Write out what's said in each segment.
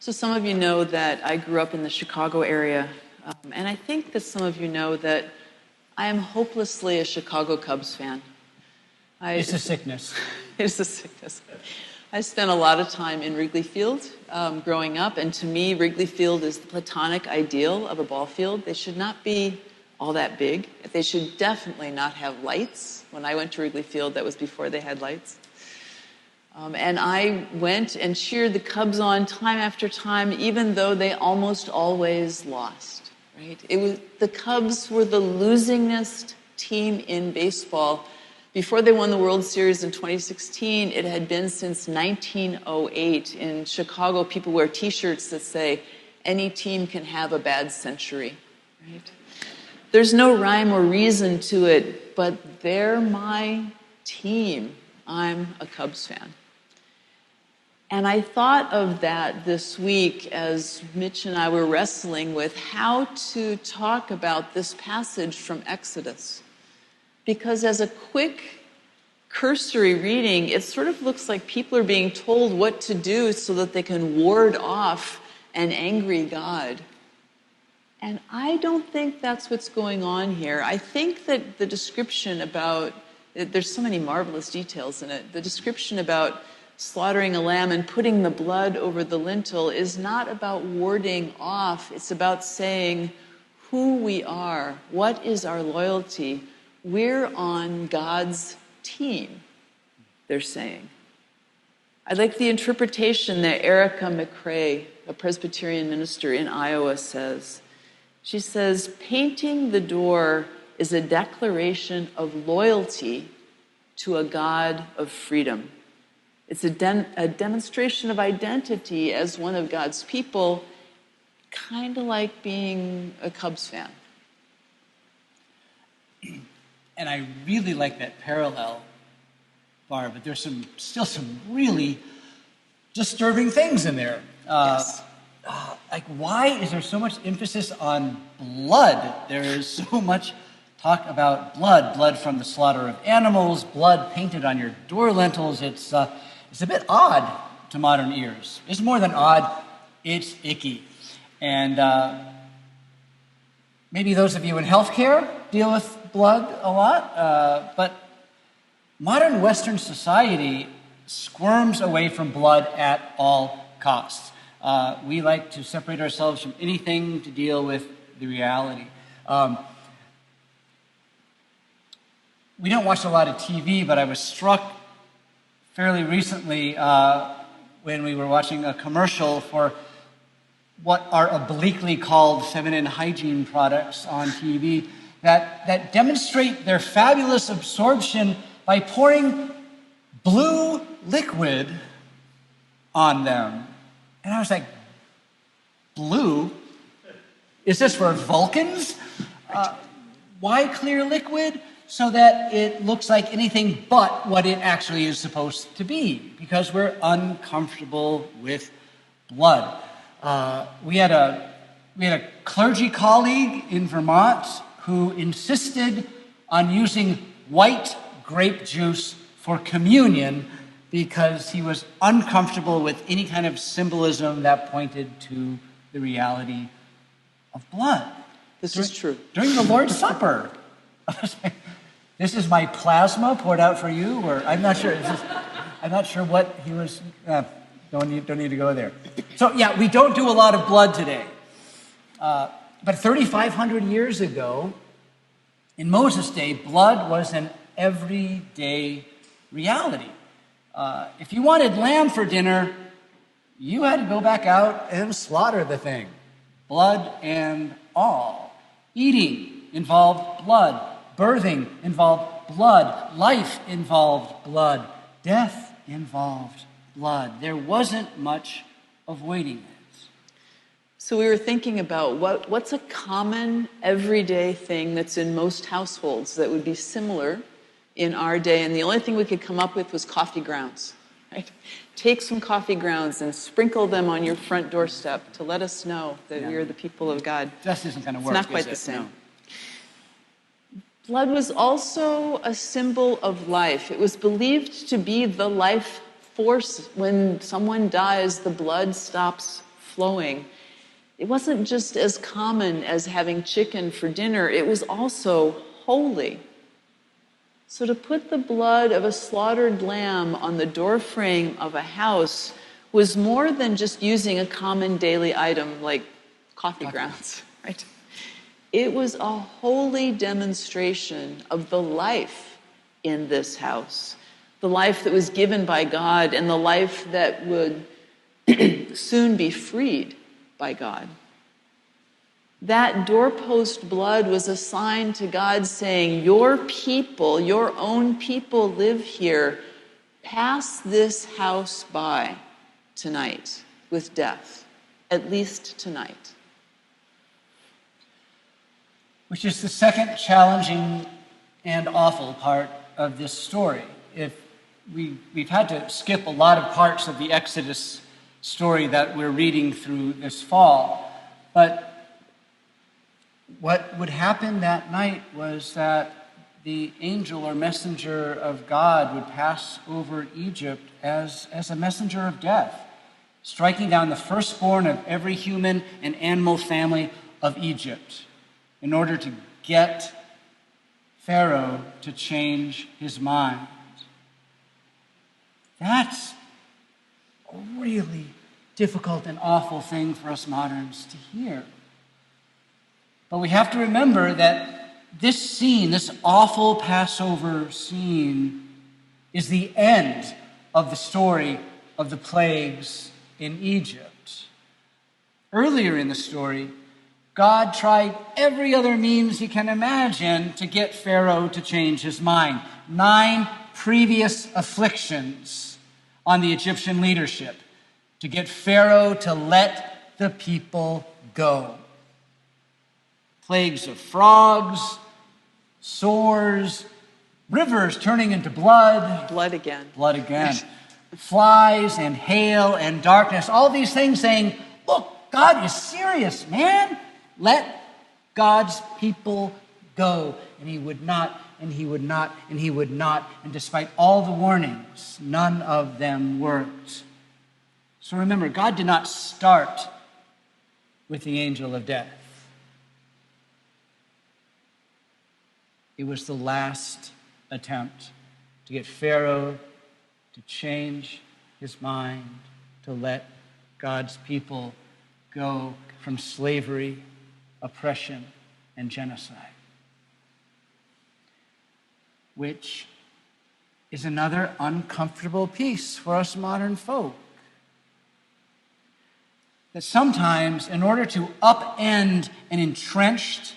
So some of you know that I grew up in the Chicago area, and I think that some of you know that I am hopelessly a Chicago Cubs fan. It's a sickness. It's a sickness. I spent a lot of time in Wrigley Field growing up, and to me, Wrigley Field is the platonic ideal of a ball field. They should not be all that big. They should definitely not have lights. When I went to Wrigley Field, that was before they had lights. And I went and cheered the Cubs on time after time, even though they almost always lost, right? The Cubs were the losingest team in baseball. Before they won the World Series in 2016, it had been since 1908. In Chicago, people wear T-shirts that say, any team can have a bad century, right? There's no rhyme or reason to it, but they're my team. I'm a Cubs fan. And I thought of that this week as Mitch and I were wrestling with how to talk about this passage from Exodus. Because as a quick, cursory reading, it sort of looks like people are being told what to do so that they can ward off an angry God. And I don't think that's what's going on here. I think that the description about, there's so many marvelous details in it, the description about slaughtering a lamb and putting the blood over the lintel is not about warding off. It's about saying who we are, what is our loyalty. We're on God's team, they're saying. I like the interpretation that Erica McCrae, a Presbyterian minister in Iowa, says. She says, painting the door is a declaration of loyalty to a God of freedom. It's a demonstration of identity as one of God's people, kind of like being a Cubs fan. And I really like that parallel, Barb, but there's still some really disturbing things in there. Yes. Like, why is there so much emphasis on blood? There is so much talk about blood from the slaughter of animals, blood painted on your door lintels. It's a bit odd to modern ears. It's more than odd, it's icky. And maybe those of you in healthcare deal with blood a lot, but modern Western society squirms away from blood at all costs. We like to separate ourselves from anything to deal with the reality. We don't watch a lot of TV, but I was struck fairly recently when we were watching a commercial for what are obliquely called feminine hygiene products on TV that demonstrate their fabulous absorption by pouring blue liquid on them. And I was like, blue? Is this for Vulcans? Why clear liquid? So that it looks like anything but what it actually is supposed to be, because we're uncomfortable with blood. We had a clergy colleague in Vermont who insisted on using white grape juice for communion because he was uncomfortable with any kind of symbolism that pointed to the reality of blood. This is true. During the Lord's Supper. This is my plasma poured out for you, or I'm not sure. I'm not sure what he was. Don't need to go there. So yeah, we don't do a lot of blood today. But 3,500 years ago, in Moses' day, blood was an everyday reality. If you wanted lamb for dinner, you had to go back out and slaughter the thing, blood and all. Eating involved blood. Birthing involved blood. Life involved blood. Death involved blood. There wasn't much avoiding it. So we were thinking about what's a common everyday thing that's in most households that would be similar in our day, and the only thing we could come up with was coffee grounds, right? Take some coffee grounds and sprinkle them on your front doorstep to let us know that we are the people of God. Just isn't going to work. It's not quite the same. No. Blood was also a symbol of life. It was believed to be the life force. When someone dies, the blood stops flowing. It wasn't just as common as having chicken for dinner, it was also holy. So to put the blood of a slaughtered lamb on the doorframe of a house was more than just using a common daily item like coffee grounds, right? It was a holy demonstration of the life in this house, the life that was given by God and the life that would soon be freed by God. That doorpost blood was a sign to God saying, your people, your own people live here. Pass this house by tonight with death, at least tonight. Which is the second challenging and awful part of this story. If we've had to skip a lot of parts of the Exodus story that we're reading through this fall, but what would happen that night was that the angel or messenger of God would pass over Egypt as a messenger of death, striking down the firstborn of every human and animal family of Egypt in order to get Pharaoh to change his mind. That's a really difficult and awful thing for us moderns to hear. But we have to remember that this scene, this awful Passover scene, is the end of the story of the plagues in Egypt. Earlier in the story, God tried every other means he can imagine to get Pharaoh to change his mind. 9 previous afflictions on the Egyptian leadership to get Pharaoh to let the people go. Plagues of frogs, sores, rivers turning into blood. Blood again. Blood again. Flies and hail and darkness. All these things saying, look, God is serious, man. Let God's people go. And he would not, and he would not, and he would not. And despite all the warnings, none of them worked. So remember, God did not start with the angel of death. It was the last attempt to get Pharaoh to change his mind, to let God's people go from slavery, oppression, and genocide. Which is another uncomfortable piece for us modern folk. That sometimes, in order to upend an entrenched,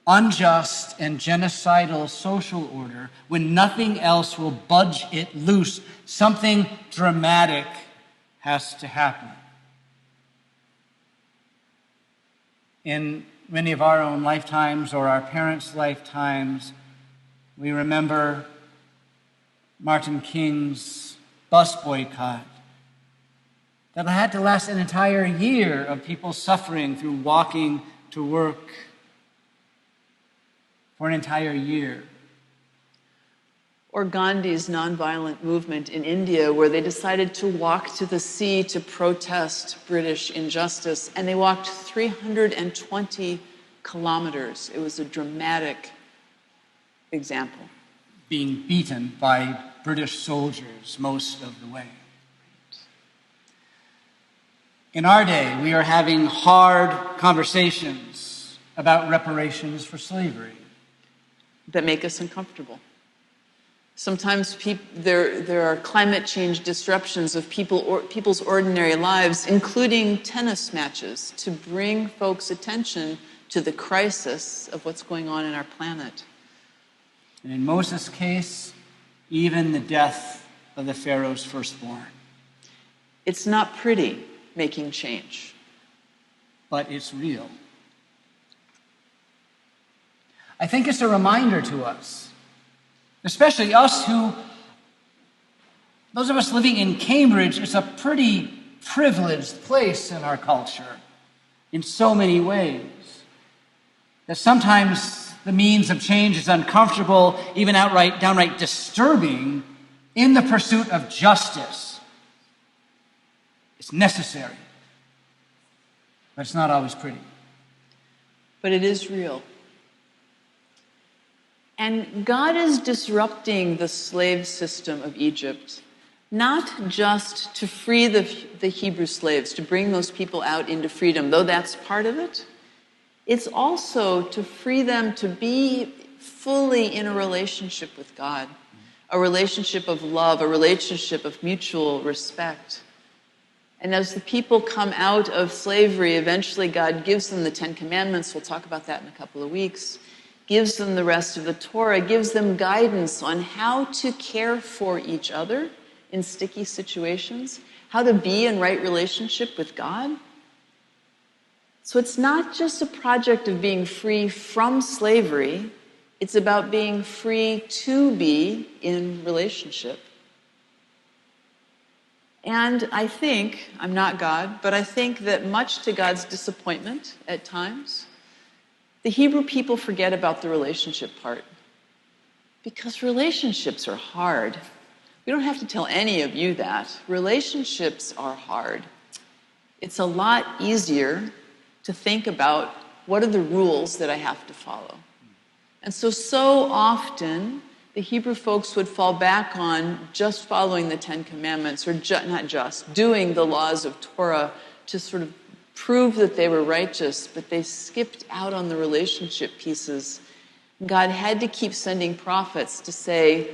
unjust, and genocidal social order, when nothing else will budge it loose, something dramatic has to happen. In many of our own lifetimes or our parents' lifetimes, we remember Martin King's bus boycott that had to last an entire year of people suffering through walking to work for an entire year. Or Gandhi's nonviolent movement in India, where they decided to walk to the sea to protest British injustice, and they walked 320 kilometers. It was a dramatic example. Being beaten by British soldiers most of the way. In our day, we are having hard conversations about reparations for slavery. That make us uncomfortable. Sometimes there are climate change disruptions of people's ordinary lives, including tennis matches, to bring folks' attention to the crisis of what's going on in our planet. And in Moses' case, even the death of the Pharaoh's firstborn. It's not pretty making change. But it's real. I think it's a reminder to us, especially us those of us living in Cambridge, it's a pretty privileged place in our culture in so many ways. That sometimes the means of change is uncomfortable, even downright disturbing in the pursuit of justice. It's necessary. But it's not always pretty. But it is real. And God is disrupting the slave system of Egypt, not just to free the Hebrew slaves, to bring those people out into freedom, though that's part of it. It's also to free them to be fully in a relationship with God, a relationship of love, a relationship of mutual respect. And as the people come out of slavery, eventually God gives them the Ten Commandments. We'll talk about that in a couple of weeks. Gives them the rest of the Torah, gives them guidance on how to care for each other in sticky situations, how to be in right relationship with God. So it's not just a project of being free from slavery, it's about being free to be in relationship. And I think, I'm not God, but I think that much to God's disappointment at times, the Hebrew people forget about the relationship part. Because relationships are hard. We don't have to tell any of you that. Relationships are hard. It's a lot easier to think about what are the rules that I have to follow. And so often, the Hebrew folks would fall back on just following the Ten Commandments, or doing the laws of Torah to sort of prove that they were righteous, but they skipped out on the relationship pieces. God had to keep sending prophets to say,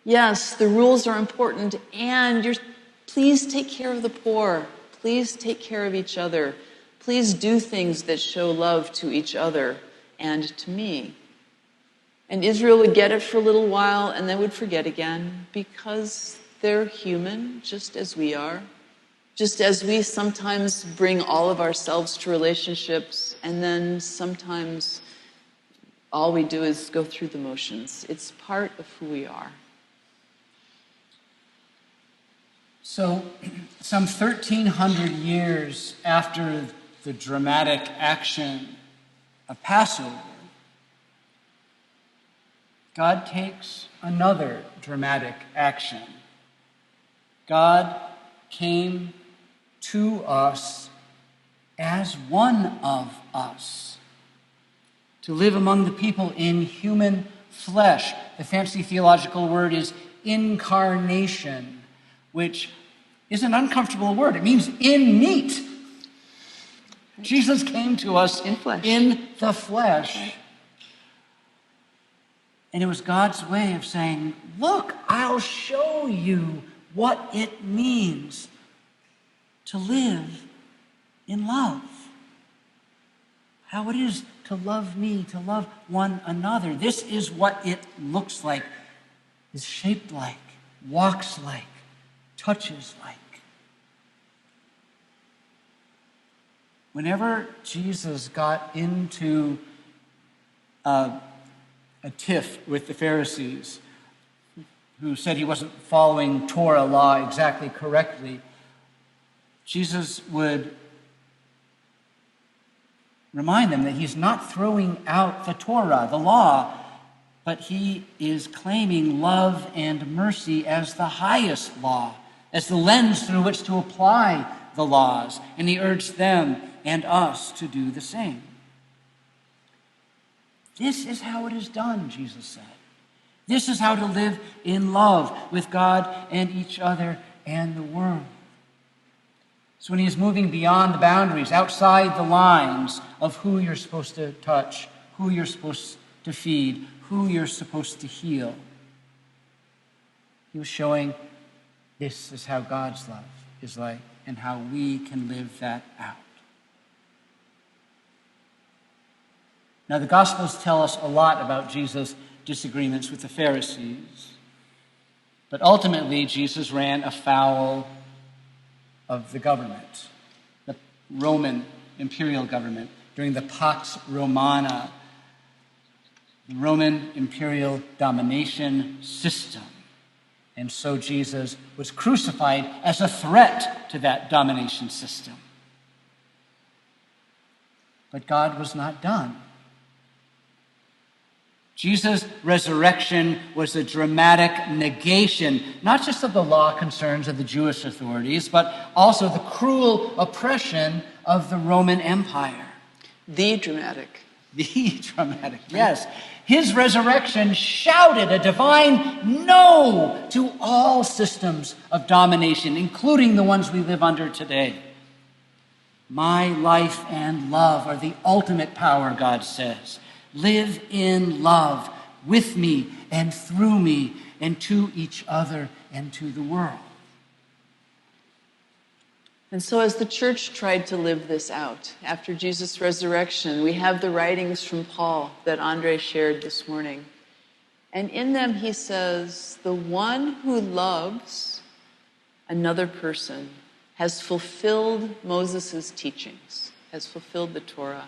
yes, the rules are important, and please take care of the poor. Please take care of each other. Please do things that show love to each other and to me. And Israel would get it for a little while and then would forget again, because they're human, just as we are. Just as we sometimes bring all of ourselves to relationships, and then sometimes all we do is go through the motions. It's part of who we are. So, some 1,300 years after the dramatic action of Passover, God takes another dramatic action. God came to us as one of us, to live among the people in human flesh. The fancy theological word is incarnation, which is an uncomfortable word. It means in meat. Jesus came to us in flesh. In the flesh. Right. And it was God's way of saying, look, I'll show you what it means to live in love. How it is to love me, to love one another. This is what it looks like, is shaped like, walks like, touches like. Whenever Jesus got into a tiff with the Pharisees, who said he wasn't following Torah law exactly correctly, Jesus would remind them that he's not throwing out the Torah, the law, but he is claiming love and mercy as the highest law, as the lens through which to apply the laws. And he urged them and us to do the same. This is how it is done, Jesus said. This is how to live in love with God and each other and the world. So when he is moving beyond the boundaries, outside the lines of who you're supposed to touch, who you're supposed to feed, who you're supposed to heal, he was showing this is how God's love is like and how we can live that out. Now, the Gospels tell us a lot about Jesus' disagreements with the Pharisees. But ultimately, Jesus ran afoul of the government, the Roman imperial government, during the Pax Romana, the Roman imperial domination system. And so Jesus was crucified as a threat to that domination system. But God was not done. Jesus' resurrection was a dramatic negation, not just of the law concerns of the Jewish authorities, but also the cruel oppression of the Roman Empire. The dramatic, yes. His resurrection shouted a divine no to all systems of domination, including the ones we live under today. My life and love are the ultimate power, God says. Live in love with me and through me and to each other and to the world. And so as the church tried to live this out, after Jesus' resurrection, we have the writings from Paul that Andre shared this morning. And in them he says, the one who loves another person has fulfilled Moses' teachings, has fulfilled the Torah.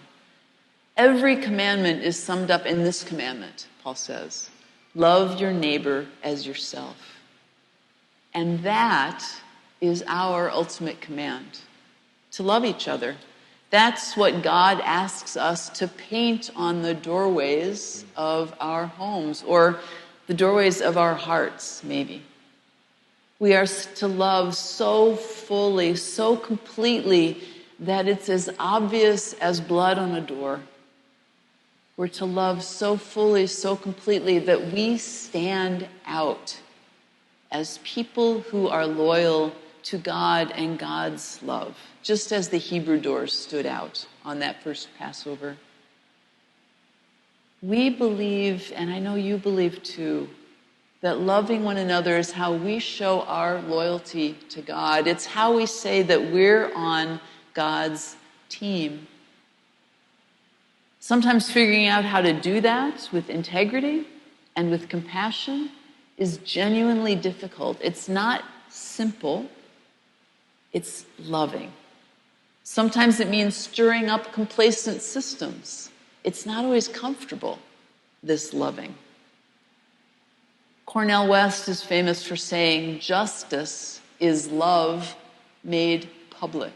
Every commandment is summed up in this commandment, Paul says. Love your neighbor as yourself. And that is our ultimate command, to love each other. That's what God asks us to paint on the doorways of our homes, or the doorways of our hearts, maybe. We are to love so fully, so completely, that it's as obvious as blood on a door. We're to love so fully, so completely, that we stand out as people who are loyal to God and God's love, just as the Hebrew doors stood out on that first Passover. We believe, and I know you believe too, that loving one another is how we show our loyalty to God. It's how we say that we're on God's team. Sometimes figuring out how to do that with integrity and with compassion is genuinely difficult. It's not simple. It's loving. Sometimes it means stirring up complacent systems. It's not always comfortable, this loving. Cornel West is famous for saying, justice is love made public.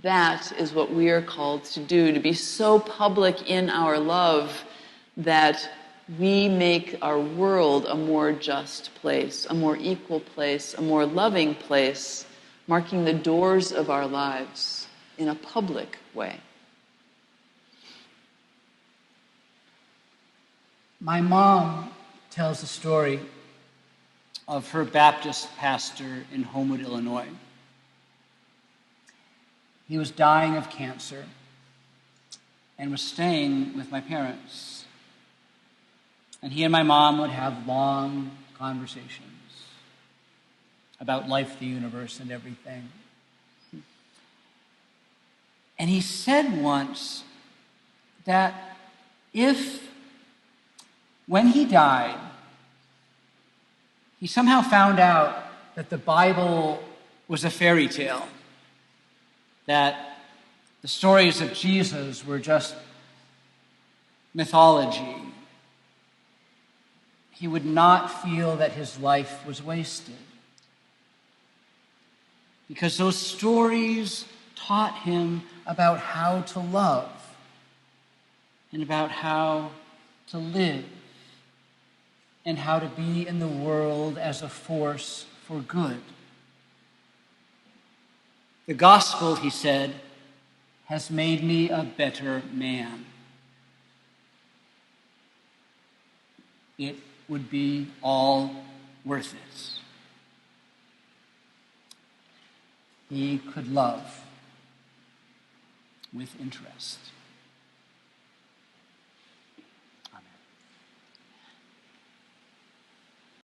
That is what we are called to do, to be so public in our love that we make our world a more just place, a more equal place, a more loving place, marking the doors of our lives in a public way. My mom tells a story of her Baptist pastor in Homewood, Illinois. He was dying of cancer and was staying with my parents. And he and my mom would have long conversations about life, the universe, and everything. And he said once that if, when he died, he somehow found out that the Bible was a fairy tale, that the stories of Jesus were just mythology, he would not feel that his life was wasted. Because those stories taught him about how to love and about how to live and how to be in the world as a force for good. The gospel, he said, has made me a better man. It would be all worth it. He could love with interest.